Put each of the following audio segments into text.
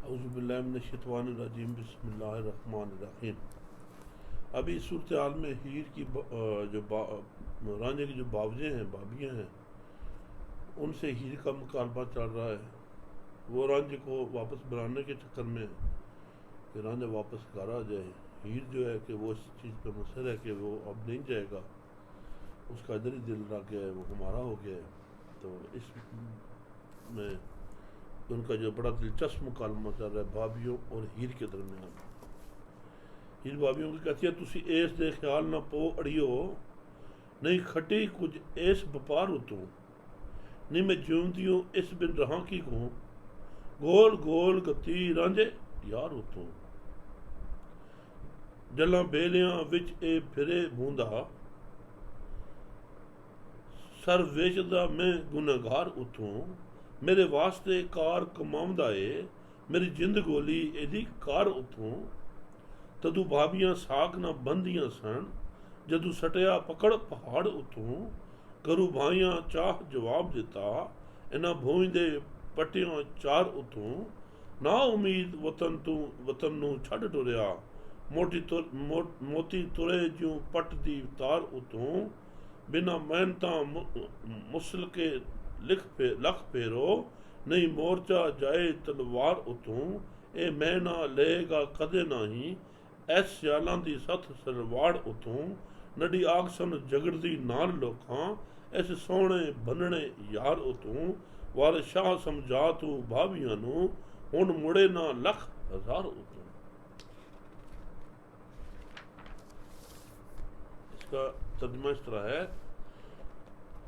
औज़ुबिल्लाहिमिनश्शैतानिर्रजीम बिस्मिल्लाहिर्रहमानिर्रहीम। अभी इस सूरत हाल में हीर की रांझे की जो बावजे हैं, बाबियाँ हैं, उनसे हीर का मुकालमा चल रहा है। वो रांझे को वापस बनाने के चक्कर में कि रांझा वापस घर आ जाए। हीर जो है कि वो इस चीज़ पर मुसर है कि वो अब नहीं जाएगा, उसका इधर ही दिल लग गया है, वो हमारा हो गया है। तो इसमें उनका जो बड़ा दिलचस्प मुकालमा चल रहा है भाभियों और हीर के दरमियान। हीर भाभियों को कहती है, तुसी इस दे ख्याल ना पो अड़ियो, नहीं खटी कुछ इस व्यापार उतों, नहीं मैं जिਉਂदियों इस बिन रहा की कहूँ, गोल गोल गति रांझे यार उतों, जला बेलियां विच ए फिरे बूंदा, सर वेचदा मैं गुनहगार उतों, मेरे वास्ते कार कमाउंदा ए, मेरी जिंद गोली एदी कार उतों, तदू भाबियां साक ना बंदियां सन, जदू सटिया पकड़ पहाड़ उतों, करू भाइयां चाह जवाब दिता, इन्हां भोई दे पटियां चार उतों, ना उम्मीद वतन नू छड़ टुरिया, मोती तुरे ज्यों पट दी तार उतों, बिना मेहनता मुसल के लख फेरो, नहीं मोर्चा जाए तलवार उतों, ए महीना लेगा कदे नहीं, ऐस सियालां दी सथ सलवाड़ उतों, नडी आगसन जगड़दी नाल लोखां, ऐस सोहणे बनने यार उतों, वार शाह समझा तू भावियां नू, हुण मुड़े ना लख हजार उतों। इसका तर्जुमा इस तरह है,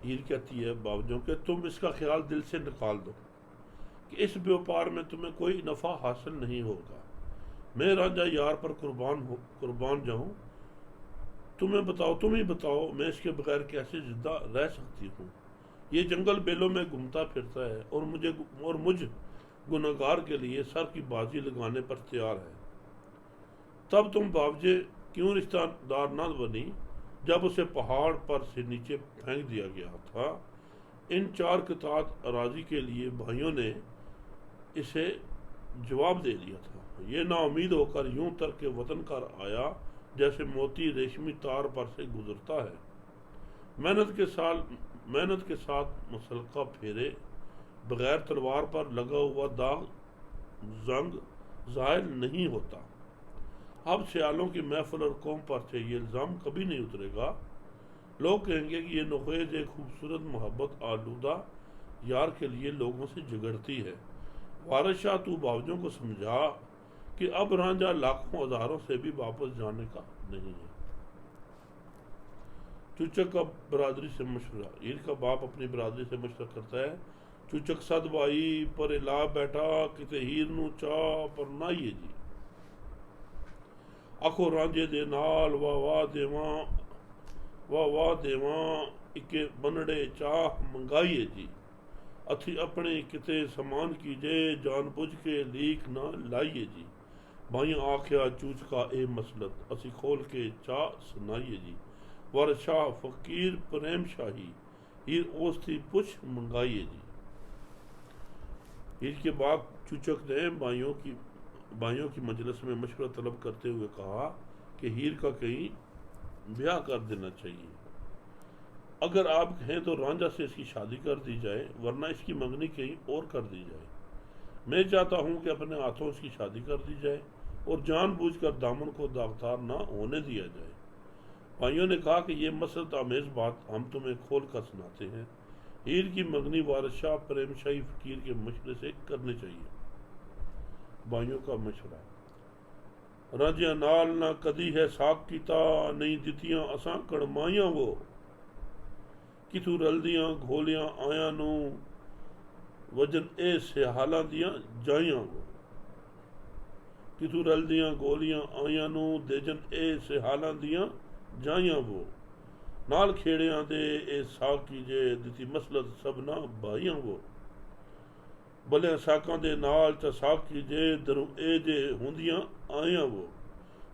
हीर कहती है बावजों के, तुम इसका ख्याल दिल से निकाल दो कि इस व्यापार में तुम्हें कोई नफ़ा हासिल नहीं होगा। मैं रांझा यार पर कुर्बान जाऊं, तुम्हें बताओ, तुम ही बताओ, मैं इसके बगैर कैसे जिंदा रह सकती हूँ। ये जंगल बेलों में घूमता फिरता है और मुझ गुनहगार के लिए सर की बाजी लगाने पर तैयार है। तब तुम बावजे क्यों रिश्तेदार न बनी जब उसे पहाड़ पर से नीचे फेंक दिया गया था। इन चार किताब अराजी के लिए भाइयों ने इसे जवाब दे दिया था। ये नाउमीद होकर यूं तर के वतन कर आया जैसे मोती रेशमी तार पर से गुजरता है। मेहनत के साथ मसलका फेरे, बगैर तलवार पर लगा हुआ दाग जंग जाहिर नहीं होता। अब सियालों की महफिल और कौम पर से ये इल्ज़ाम कभी नहीं उतरेगा। लोग कहेंगे कि ये नुखैज़ एक खूबसूरत मोहब्बत आलूदा यार के लिए लोगों से झगड़ती है। वारिस शाह तू बावजों को समझा कि अब रांझा लाखों हजारों से भी वापस जाने का नहीं है। चूचक का बरादरी से मशवरा। हीर का बाप अपनी बरादरी से मशवरा करता है, चूचक सद भाई पर ला बैठा, किते हीर नू चाह पर नाइए जी, आखो रांझे दे नाल वाह देवां इके बनड़े चाह मंगाइए जी, अथी अपने किते समान कीजे, जान बुझ के लीक ना लाइए जी, भाई आख्या चूचका ए मसलत, असी खोल के चाह सुनाइए जी, वर शाह फकीर प्रेम शाही, हीर ओस्ती पुछ मंगाइए जी। हीर के बाप चूचक ने भाइयों की मजलिस में मशवरा तलब करते हुए कहा कि हीर का कहीं ब्याह कर देना चाहिए। अगर आप कहें तो रांझा से इसकी शादी कर दी जाए, वरना इसकी मंगनी कहीं और कर दी जाए। मैं चाहता हूं कि अपने हाथों इसकी शादी कर दी जाए और जानबूझकर दामन को दागदार ना होने दिया जाए। भाइयों ने कहा कि यह मसलत आमेज बात हम तुम्हें खोल कर सुनाते हैं। हीर की मंगनी वारिस शाह प्रेम शाही फकीर के मशवरे से करनी चाहिए। भाइयों का मशवरा। रांझिया नाल ना कदी है साक कीता, नहीं दितियां असां कड़माइयां वो, किथू रलदियां घोलियां आयां नू, वजन ए सिहालां दियां जाइयां वो, किथू रलदियां गोलियां आयां नू, देजन ए सिहालां दियां जाइयां वो, नाल खेड़ियां दे ए साक कीजे, दिती मसलत सबना भाइयां वो, भले साकां दे नाल च साक कीजे, दरों ए जे हुंदियां आयां वो,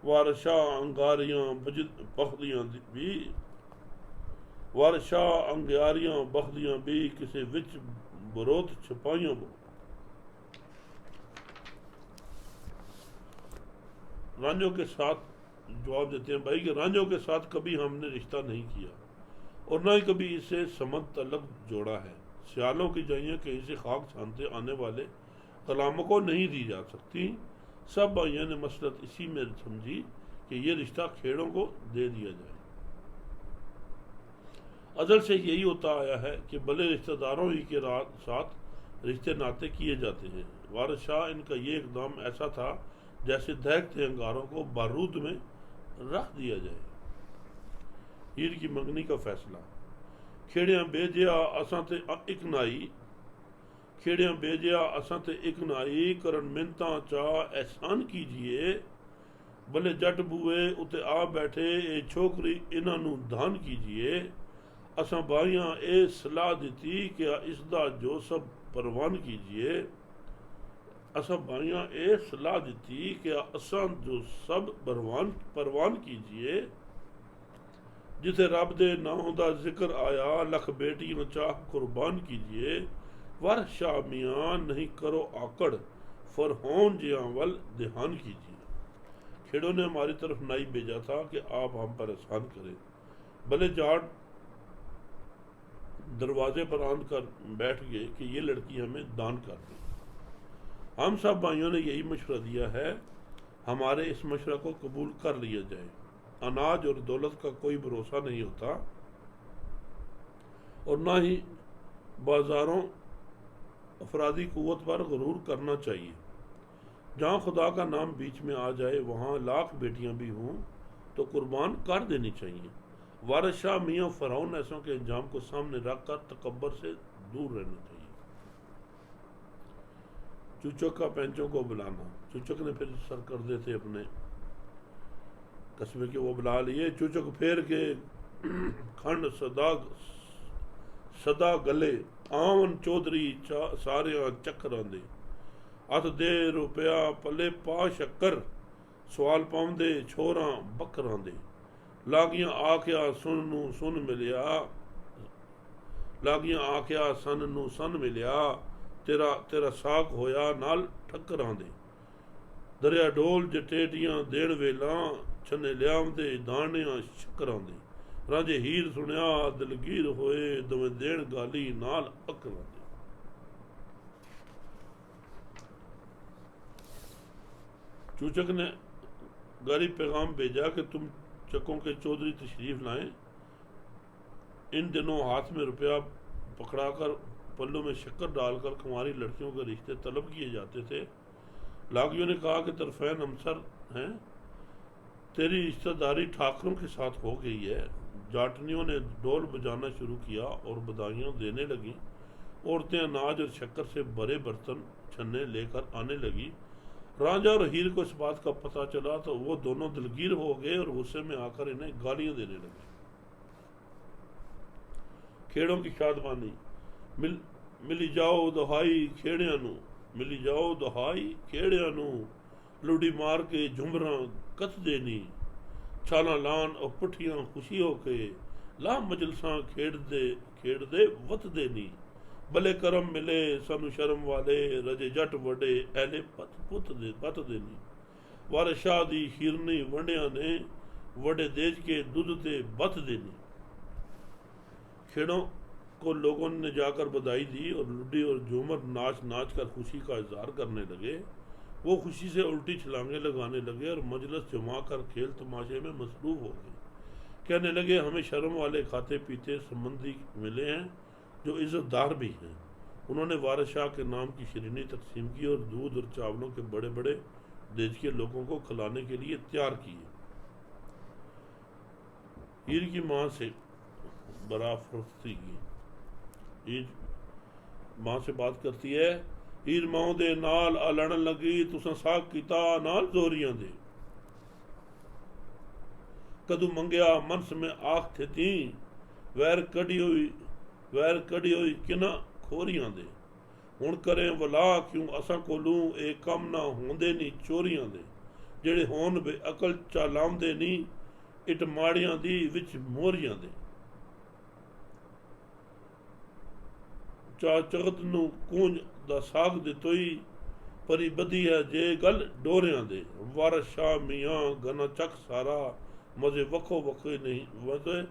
वारिस शाह अंगारियां बखदियां भी किसे विच बरोत छपाइयां वो। रांझों के साथ जवाब देते हैं भाई कि रांझों के साथ कभी हमने रिश्ता नहीं किया और ना ही कभी इसे समझ तलक जोड़ा है। सियालों की जाइयाँ कहीं से खाक छानते आने वाले कलामों को नहीं दी जा सकती। सब भाइयों ने मसलत इसी में समझी कि ये रिश्ता खेड़ों को दे दिया जाए। अजल से यही होता आया है कि भले रिश्तेदारों ही के साथ रिश्ते नाते किए जाते हैं। वारिस शाह इनका ये एकदम ऐसा था जैसे दहकते अंगारों को बारूद में रख दिया जाए। हीर की मंगनी का फैसला। खेड़ियां बेजिया असां ते इक नाई, खेड़ियां बेजिया असां ते इक नाई, करन मिन्नतां चा एहसान कीजिए। भले जट बूए उते आ बैठे, ए छोकरी इन्हां नूं दान कीजिए। असां भाइयां ए सलाह दिती कि इसदा जो सब परवान कीजिए। असां भाइयां ए सलाह दिती कि असां जो सब परवान कीजिए। जिथे रब दे नाम दा जिक्र आया, लख बेटियों चाह कुर्बान कीजिए। वर शाह मियाँ नहीं करो आकड़, फरहोन जियां वल ध्यान कीजिए। खेड़ों ने हमारी तरफ नाई भेजा था कि आप हम पर एहसान करें। भले जाट दरवाजे पर आंद कर बैठ गए कि ये लड़की हमें दान कर दे। हम सब भाइयों ने यही मशवरा दिया है, हमारे इस मशवरा को कबूल कर लिया जाए। अनाज और दौलत का कोई भरोसा नहीं होता और ना ही बाजारों अफरादी कुव्वत पर गुरूर करना चाहिए। जहाँ खुदा का नाम बीच में आ जाए वहाँ लाख बेटियां भी हों तो कुर्बान कर देनी चाहिए। वारिस शाह मियाँ फरौन ऐसों के अंजाम को सामने रखकर तकब्बर से दूर रहना चाहिए। चूचक का पैंचों को बुलाना। चूचक ने फिर सर कर देते अपने कस्बे के वो बुला लिए। चूचक फेर के खंड सदा गले, आवन चौधरी सारिया चक्कर आंदे। हथ दे रुपया पले पा शक्कर, सवाल पाउंदे छोरा बकरां दे। लागियां आख्या सुन नू सुन मिलिया, लागियां आख्या सन नू सन मिलिया। तेरा साक होया नाल ठक्करां दे। दरिया डोल जटेटियां देण वेला, छन्ने लियावंदे दाणियां शक्करां दे। रांझे हीर सुनिया दिलगीर होए, दवें देण गाली नाल अकरां दे। चूचक ने गारी पैगाम भेजा कि तुम चकों के चौधरी तशरीफ लाएं। इन दिनों हाथ में रुपया पकड़ाकर पल्लों में शक्कर डालकर कुंवारी लड़कियों के रिश्ते तलब किए जाते थे। लागियों ने कहा कि तरफैन हमसर हैं, तेरी रिश्तेदारी ठाकरों के साथ हो गई है। जाटनियों ने ढोल बजाना शुरू किया और बधाइयाँ देने लगी। औरतें अनाज और शक्कर से भरे बर्तन छन्ने लेकर आने लगी। राजा और हीर को इस बात का पता चला तो वो दोनों दिलगीर हो गए और गुस्से में आकर इन्हें गालियां देने लगे। खेड़ों की शादमानी। मिली जाओ दहाई खेड़ियां नू, मिली जाओ दहाई खेड़ियां नू। लुड़ी मार के झुमरां कत देनी, छाला लान और पुठियां खुशी होके। ला मजलसां खेड़दे वत देनी। भले करम मिले सानू शर्म वाले, रजे जट वडे ऐले पत देनी। वारिस शाह दी हिरनी वंडिया ने, वडे देज के दूध ते बत देनी। खेड़ों को लोगों ने जाकर बधाई दी और लुड्डी और झूमर नाच नाच कर खुशी का इजहार करने लगे। वो खुशी से उल्टी छलांगे लगाने लगे और मजलिस जमा कर खेल तमाशे में मसरूफ हो गए। कहने लगे हमें शर्म वाले खाते पीते संबंधी मिले हैं जो इज्जतदार भी हैं। उन्होंने वारिस शाह के नाम की शिरीनी तकसीम की और दूध और चावलों के बड़े बड़े देश के लोगों को खिलाने के लिए तैयार किए। हीर की माँ से बराफरती की। हीर माँ से बात करती है, हीर माओ दे नाल आ लड़न लगी, तुसां साग कीता नाल जोरियां दे। कदू मंगया मनस में आख थे ती, वैर कड़ी हुई किना खोरियां दे। हुण करें वला क्यों असां कोलूं, ए कम ना होंदे नी चोरियां दे। जेड़े होन बे अकल चालाउंदे नी, इट माड़ियां दी विच मोरियां दे। चा चगत नू कूंज दा साग दितोई, ਪਰੀ ਬਧੀ ਹੈ ਜੇ ਗੱਲ ਡੋਰਿਆਂ ਦੇ। ਵਾਰਸ ਸ਼ਾਹ ਮੀਆਂ ਗਨਾ ਚੱਕ ਸਾਰਾ, ਮਜ਼ੇ ਵੱਖੋ ਵੱਖੋ ਨਹੀਂ, ਮਜ਼ੇ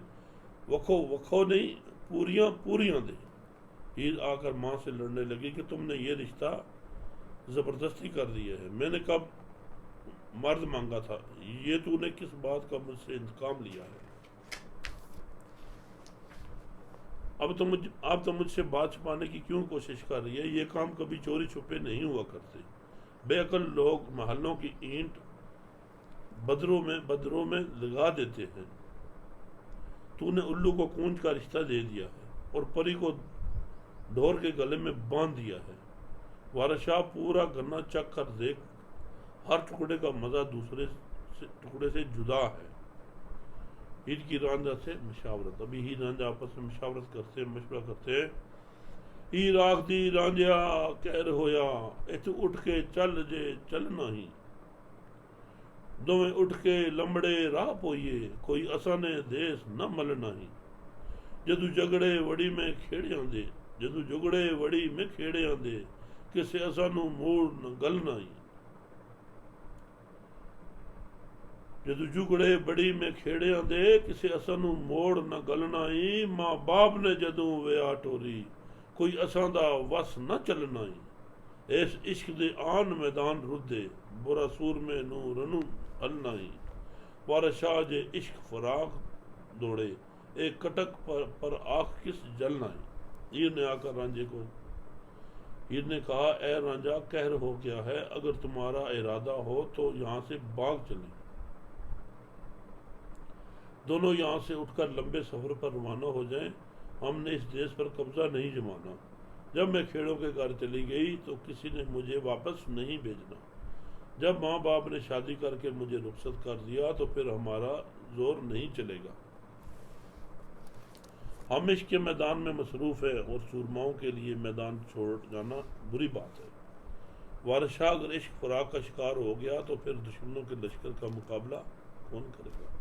ਵੱਖੋ ਵੱਖੋ नहीं, पूरियां पूरियां दे। हीर आकर माँ से लड़ने लगी कि तुमने ये रिश्ता ज़बरदस्ती कर दिया है। मैंने कब मर्द मांगा था, ये तूने किस बात का मुझसे इंतकाम लिया है। अब तो मुझसे बात छुपाने की क्यों कोशिश कर रही है। ये काम कभी चोरी छुपे नहीं हुआ करते। बेअकल लोग महलों की ईंट बदरों में लगा देते हैं। तूने उल्लू को कूंज का रिश्ता दे दिया है और परी को ढोर के गले में बांध दिया है। वारशाह पूरा गन्ना चख कर देख, हर टुकड़े का मजा दूसरे टुकड़े से जुदा है। हीर की रांझा से मशावरत। अभी हीर रांझा आपस में मशावरत करते हैं, मशवरा करते हैं। हीर आखदी रांझा कहर होया, इत्थे उठ के चल जे चलना ही। दोवें उठ के लंबड़े राह पोइए, कोई असा ने देश न मलना ही। जदू जगड़े वड़ी में खेड़े आंदे, जदू जुगड़े वड़ी में खेड़े आंदे, किसे असा नू मोड़ न गलना ही। जदू जुगड़े बड़ी में खेड़े आंदे, किसे असा नू मोड़ न गलना ही। माँ बाप ने जदू विआह टोरी, कोई असां दा वस न चलना ही। इस इश्क दे आन मैदान रुदे, बुरा सूरमे नू रनू हलना ही। वारशाह जे इश्क फराक दौड़े, एक कटक पर आँख किस जलना ही। हीर ने आकर रांझे को, हीर ने कहा, ए रांझा कहर हो गया है, अगर तुम्हारा इरादा हो तो यहाँ से भाग चले। दोनों यहाँ से उठकर लंबे सफर पर रवाना हो जाएं। हमने इस देश पर कब्जा नहीं जमाना। जब मैं खेड़ों के घर चली गई तो किसी ने मुझे वापस नहीं भेजना। जब माँ बाप ने शादी करके मुझे रुखसत कर दिया तो फिर हमारा जोर नहीं चलेगा। हम इश्क के मैदान में मसरूफ है और सूरमाओं के लिए मैदान छोड़ जाना बुरी बात है। वारशाह अगर इश्क फराक का शिकार हो गया तो फिर दुश्मनों के लश्कर का मुकाबला कौन करेगा।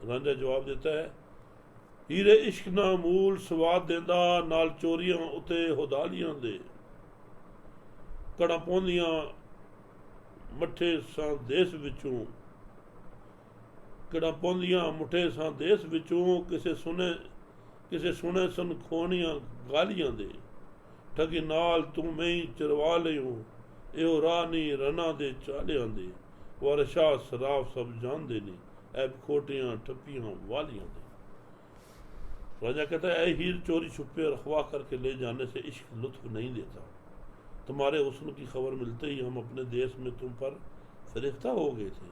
रांझा जवाब देता है, हीरे इश्क ना मूल स्वाद देंदा, नाल चोरियां उते होदालियां दे। कड़ा पौंदियां मठे सां देश विचों, कड़ा पौंदियां मुठे सां देश विचों, किसे सुने सन खोनियां गालियां दे। ठगी नाल तू मैं चरवा लियो, एहो राह नी रना दे चालियां दे। वारशाह सराफ सब जानदे नी, ऐब खोटियां ठप्पियां वालियां दे। राजा कहता है, हीर चोरी छुपे और अगवा करके ले जाने से इश्क लुत्फ नहीं देता। तुम्हारे हुस्न की खबर मिलते ही हम अपने देश में तुम पर फरिश्ता हो गए थे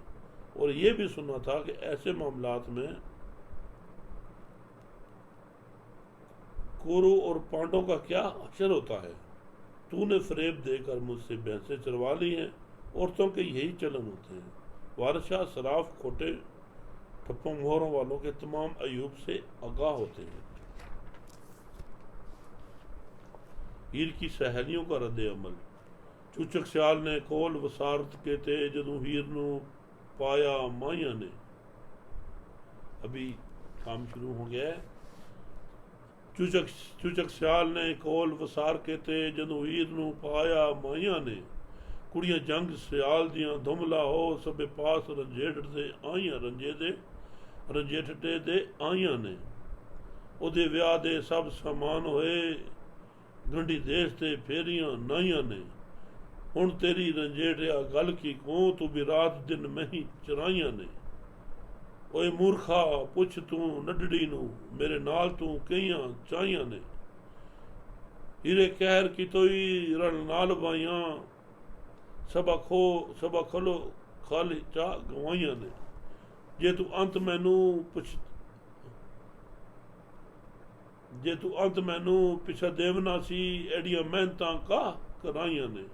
और ये भी सुना था कि ऐसे मामलात में कौरव और पांडवों का क्या अक्षर होता है। तूने फरेब देकर मुझसे भैंसें चरवा ली हैं, औरतों के यही चलन होते हैं। वारशाह सराफ खोटे ठप्पों मोहरों वालों के तमाम अयूब से आगाह होते हैं। हीर की सहेलियों का रद्द अमल। चूचक सियाल ने कोल वसारत के ते जदू हीर नू पाया माइया ने। अभी काम शुरू हो गया है। चूचक सियाल ने कोल वसार के ते जदू हीर नू पाया माइया ने। कुड़ियां जंग सियाल दियां धुमला हो, सबे पास रंजेठ दे आइयां, रंजेठटे दे आइयां ने। उहदे विआह दे सब समान होए, गंढी देश ते फेरियां नाइयां ने। हुण तेरी रंजेठिया गल की कहूं, तू भी रात दिन मही चराइयां ने। ओए मूर्खा पुछ तू नडड़ी नू, मेरे नाल तू कईयां चाइयां ने। हीरे कहर की तोई रण नाल बाइयां, सबा खलो खाली चा गवाइयां ने। जे तू अंत मैनू पिछा देवना सी, एडियां मेहनतां का कराइयां ने।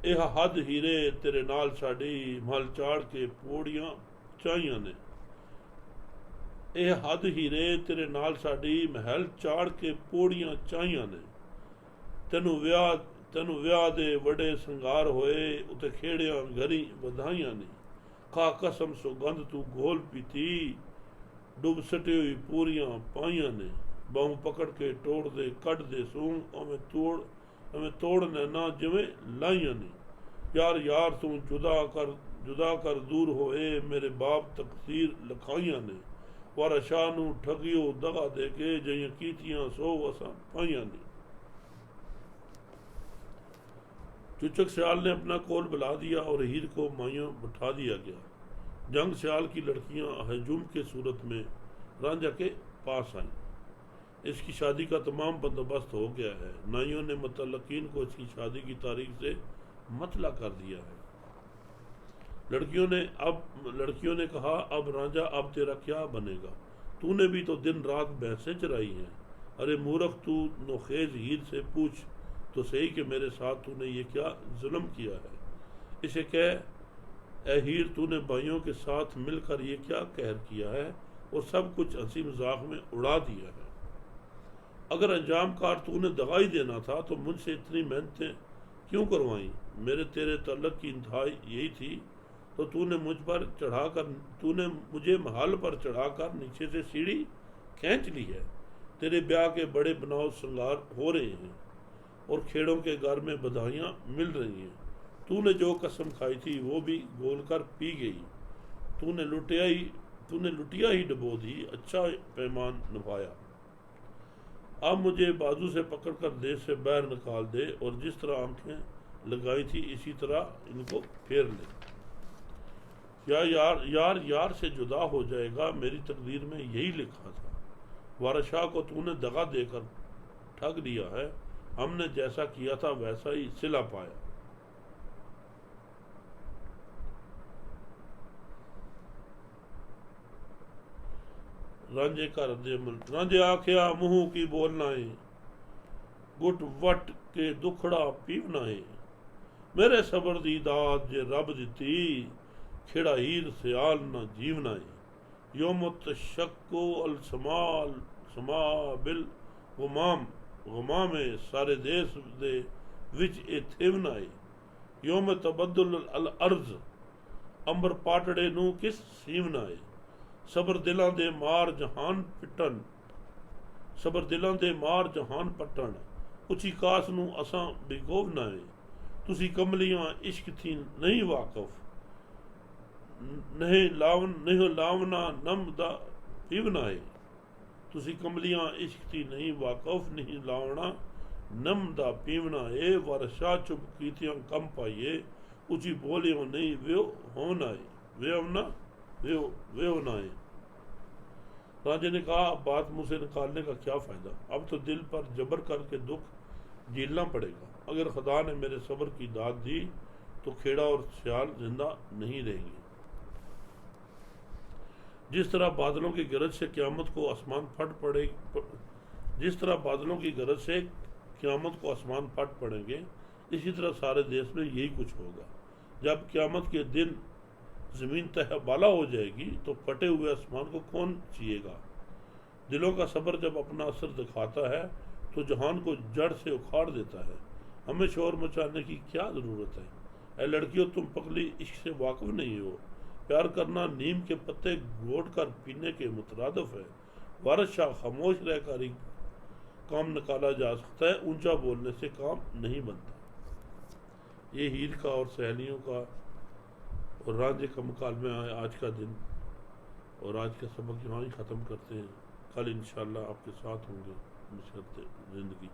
यह हद हीरे तेरे नाल साडी, महल चाड़ के पौड़ियां चाइयां ने। यह हद हीरे तेरे नाल साडी, महल चाड़ के पौड़ियां चाइयां ने। तेनू विआह दे वड़े संगार होए, उते खेड़ियां घरी वधाइयां ने। खा कसम सौगंध तू घोल पीती, डुब सटी हुई पूरियां पाइयां ने। बाहू पकड़ के तोड़ दे कट दे सूं, ओवें तोड़ हमें तोड़ने ना जिमें लाइया नहीं। यार यार तू जुदा कर दूर होए मेरे बाप तकसीर लखाइया ने। वारा शाह नू ठगियो दगा दे के जइयां कीतियां सो असां पाइया ने। चुचक सियाल ने अपना कोल बुला दिया और हीर को माइयों बिठा दिया गया। जंग सियाल की लड़कियां हजूम के सूरत में रांझा के पास आईं। इसकी शादी का तमाम बंदोबस्त हो गया है। नाइयों ने मुतल्लकीन को इसकी शादी की तारीख से मतला कर दिया है। लड़कियों ने कहा, अब रांझा अब तेरा क्या बनेगा? तूने भी तो दिन रात भैंसें चराई हैं। अरे मूर्ख, तू नोखेज हीर से पूछ तो सही कि मेरे साथ तूने ये क्या जुल्म किया है। इसे कह, ए हीर, तूने भाइयों के साथ मिलकर ये क्या कहर किया है और सब कुछ हंसी मजाक में उड़ा दिया है। अगर अंजाम कार तूने दगाई देना था तो मुझसे इतनी मेहनतें क्यों करवाई? मेरे तेरे तल्लक की इंतहा यही थी तो तूने मुझे महल पर चढ़ाकर नीचे से सीढ़ी खींच ली है। तेरे ब्याह के बड़े बनाव श्रृंगार हो रहे हैं और खेड़ों के घर में बधाइयाँ मिल रही हैं। तूने जो कसम खाई थी वो भी गोलकर पी गई। तूने लुटिया ही डबो दी। अच्छा पैमान निभाया। अब मुझे बाजू से पकड़कर देश से बाहर निकाल दे और जिस तरह आंखें लगाई थी इसी तरह इनको फेर ले। यार से जुदा हो जाएगा, मेरी तकदीर में यही लिखा था। वारशाह को तूने दगा देकर ठग लिया है। हमने जैसा किया था वैसा ही सिला पाया। रांझे का रद्द-ए-अमल। रांझे आख्या, मुंह की बोलना है, गुट वट के दुखड़ा पीवना है। मेरे सबर दी दात जे रब दिती, खेड़ा हीर सियाल न जीवना है। योमत शक्को अल समा बिल गुमाम सारे देश दे विच ए थेवना है। योम तबद्दुल अल अर्ज अंबर पाटड़े नू किस सीवना है। सबर दिलां दे मार जहान पट्टन उची कास नू असां बिगोवना है। तुसी कमलियां इश्क थी नहीं वाकफ, नहीं लावना नम दा पीवना है। तुसी कमलियां इश्क थी नहीं वाकफ, नहीं लावना नम दा पीवना है। वर्षा चुप कीतियां कम पाइए, उची बोलियों नहीं व्यो होना है, वे होना है। राजे ने कहा, अब बात मुंह से निकालने का क्या फायदा? अब तो दिल पर जबर करके दुख झेलना पड़ेगा। अगर खुदा ने मेरे सब्र की दाद दी तो खेड़ा और सियाल जिंदा नहीं रहेंगे। जिस तरह बादलों की गरज से क़यामत को आसमान फट पड़ेंगे, इसी तरह सारे देश में यही कुछ होगा। जब क़यामत के दिन ज़मीन तहबाला हो जाएगी तो फटे हुए आसमान को कौन जिएगा? दिलों का सब्र जब अपना असर दिखाता है तो जहान को जड़ से उखाड़ देता है। हमें शोर मचाने की क्या ज़रूरत है? ऐ लड़कियों, तुम पगली इश्क से वाकिफ नहीं हो। प्यार करना नीम के पत्ते घोट कर पीने के मुतरादिफ है। वारिस शाह, खामोश रहकर ही काम निकाला जा सकता है, ऊंचा बोलने से काम नहीं बनता। ये हीर का और सहेलियों का और रांझे का मुकालमा है आज का दिन, और आज का सबक यहाँ ही ख़त्म करते हैं। कल इंशाअल्लाह आपके साथ होंगे। मशरत ज़िंदगी।